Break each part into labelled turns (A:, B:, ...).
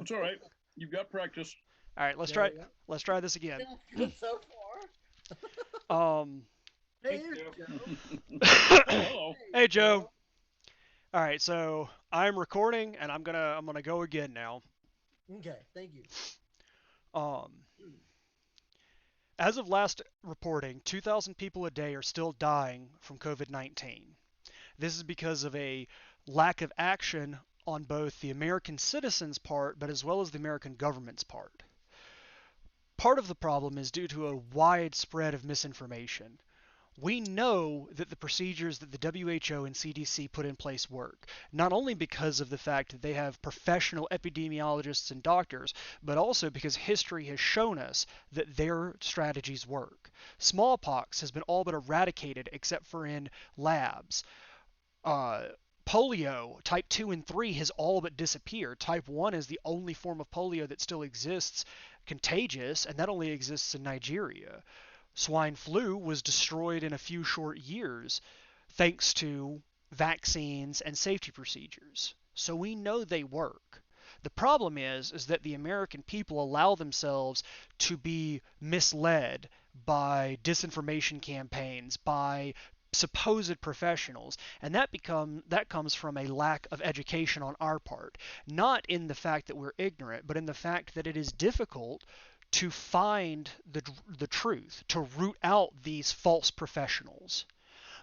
A: It's all right. You've got practice.
B: All right, let's
C: There
B: try.
C: we go.
B: Let's try this again.
C: Sounds good so far.
B: Um.
C: Hey,
A: Hey,
C: here's
A: Joe.
C: Joe.
A: Oh, hello.
C: Hey,
B: Hey, Joe.
C: Joe.
B: All right, so I'm recording, and I'm gonna go again now.
C: Okay, thank you.
B: Um. As of last reporting, 2,000 people a day are still dying from COVID-19. This is because of a lack of action on both the American citizens' part, but as well as the American government's part. Part of the problem is due to a wide spread of misinformation. We know that the procedures that the WHO and CDC put in place work, not only because of the fact that they have professional epidemiologists and doctors, but also because history has shown us that their strategies work. Smallpox has been all but eradicated except for in labs. Uh, Polio, type 2 and 3, has all but disappeared. Type 1 is the only form of polio that still exists, contagious, and that only exists in Nigeria. Swine flu was destroyed in a few short years thanks to vaccines and safety procedures. So we know they work. The problem is that the American people allow themselves to be misled by disinformation campaigns, by supposed professionals, and that comes from a lack of education on our part, not in the fact that we're ignorant, but in the fact that it is difficult to find the truth, to root out these false professionals.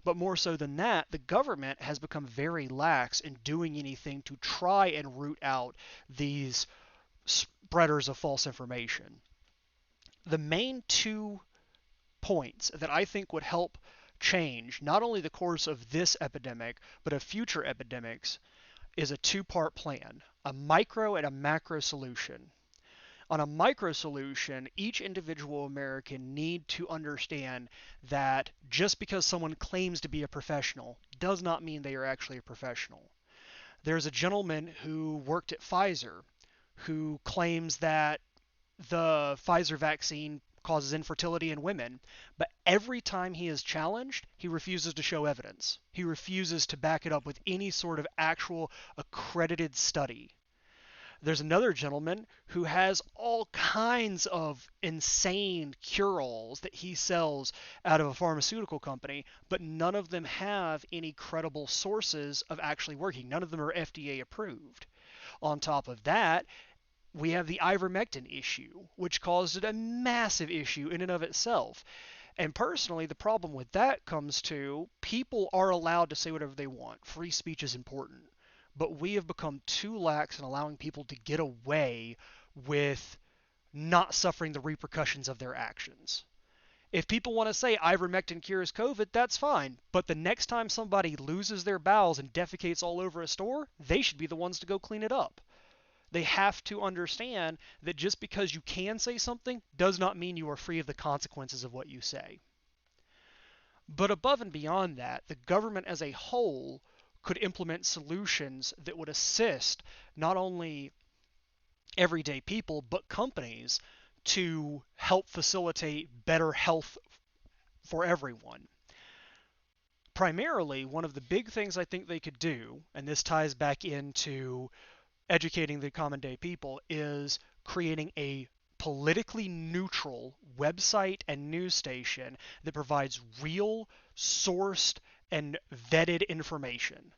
B: But more so than that, the government has become very lax in doing anything to try and root out these spreaders of false information. The main two points that I think would help change not only the course of this epidemic, but of future epidemics, is a two-part plan, a micro and a macro solution. On a micro solution, each individual American need to understand that just because someone claims to be a professional does not mean they are actually a professional. There's a gentleman who worked at Pfizer who claims that the Pfizer vaccine causes infertility in women, but every time he is challenged, he refuses to show evidence. He refuses to back it up with any sort of actual accredited study. There's another gentleman who has all kinds of insane cure-alls that he sells out of a pharmaceutical company, but none of them have any credible sources of actually working. None of them are FDA approved. On top of that, we have the ivermectin issue, which caused a massive issue in and of itself. And personally, the problem with that comes to people are allowed to say whatever they want. Free speech is important. But we have become too lax in allowing people to get away with not suffering the repercussions of their actions. If people want to say ivermectin cures COVID, that's fine. But the next time somebody loses their bowels and defecates all over a store, they should be the ones to go clean it up. They have to understand that just because you can say something does not mean you are free of the consequences of what you say. But above and beyond that, the government as a whole could implement solutions that would assist not only everyday people but companies to help facilitate better health for everyone. Primarily, one of the big things I think they could do, and this ties back into educating the common day people, is creating a politically neutral website and news station that provides real, sourced, and vetted information.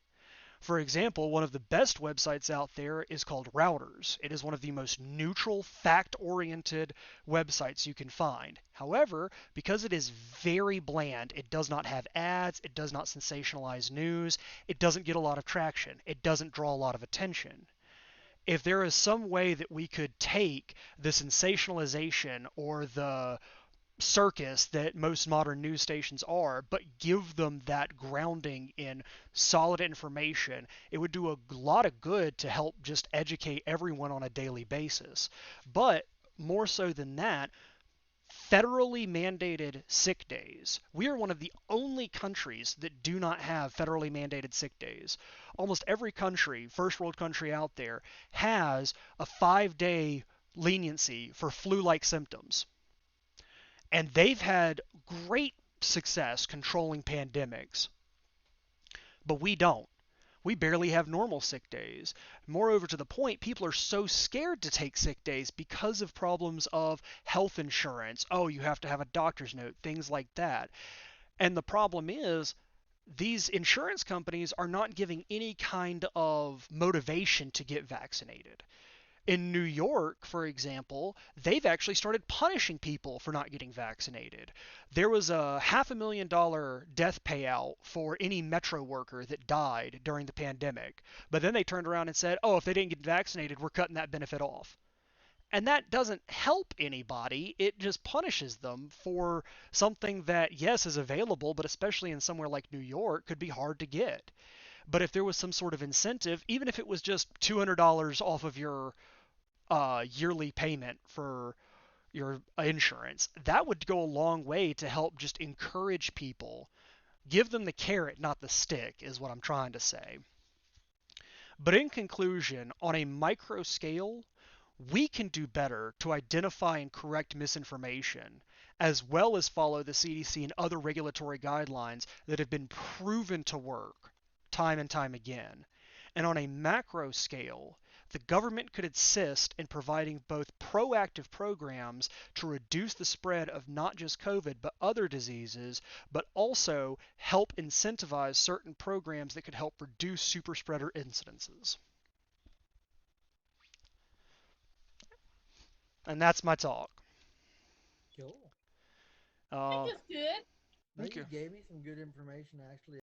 B: For example, one of the best websites out there is called Routers. It is one of the most neutral, fact-oriented websites you can find. However, because it is very bland, it does not have ads, it does not sensationalize news, it doesn't get a lot of traction, it doesn't draw a lot of attention. If there is some way that we could take the sensationalization or the circus that most modern news stations are, but give them that grounding in solid information, it would do a lot of good to help just educate everyone on a daily basis. But more so than that, federally mandated sick days. We are one of the only countries that do not have federally mandated sick days. Almost every country, first world country out there, has a 5-day leniency for flu like symptoms. And they've had great success controlling pandemics, but we don't. We barely have normal sick days. Moreover, to the point, people are so scared to take sick days because of problems of health insurance. Oh, you have to have a doctor's note, things like that. And the problem is, these insurance companies are not giving any kind of motivation to get vaccinated. In New York, for example, they've actually started punishing people for not getting vaccinated. There was a $500,000 death payout for any metro worker that died during the pandemic. But then they turned around and said, oh, if they didn't get vaccinated, we're cutting that benefit off. And that doesn't help anybody. It just punishes them for something that, yes, is available, but especially in somewhere like New York, could be hard to get. But if there was some sort of incentive, even if it was just $200 off of your yearly payment for your insurance, that would go a long way to help just encourage people. Give them the carrot, not the stick, is what I'm trying to say. But in conclusion, on a micro scale, we can do better to identify and correct misinformation, as well as follow the CDC and other regulatory guidelines that have been proven to work time and time again. And on a macro scale, the government could assist in providing both proactive programs to reduce the spread of not just COVID but other diseases, but also help incentivize certain programs that could help reduce super spreader incidences. And that's my talk.
C: Cool.
D: I think
B: Uh,
D: it's good.
C: I
B: thank
C: think you
B: you.
C: gave me some good information actually.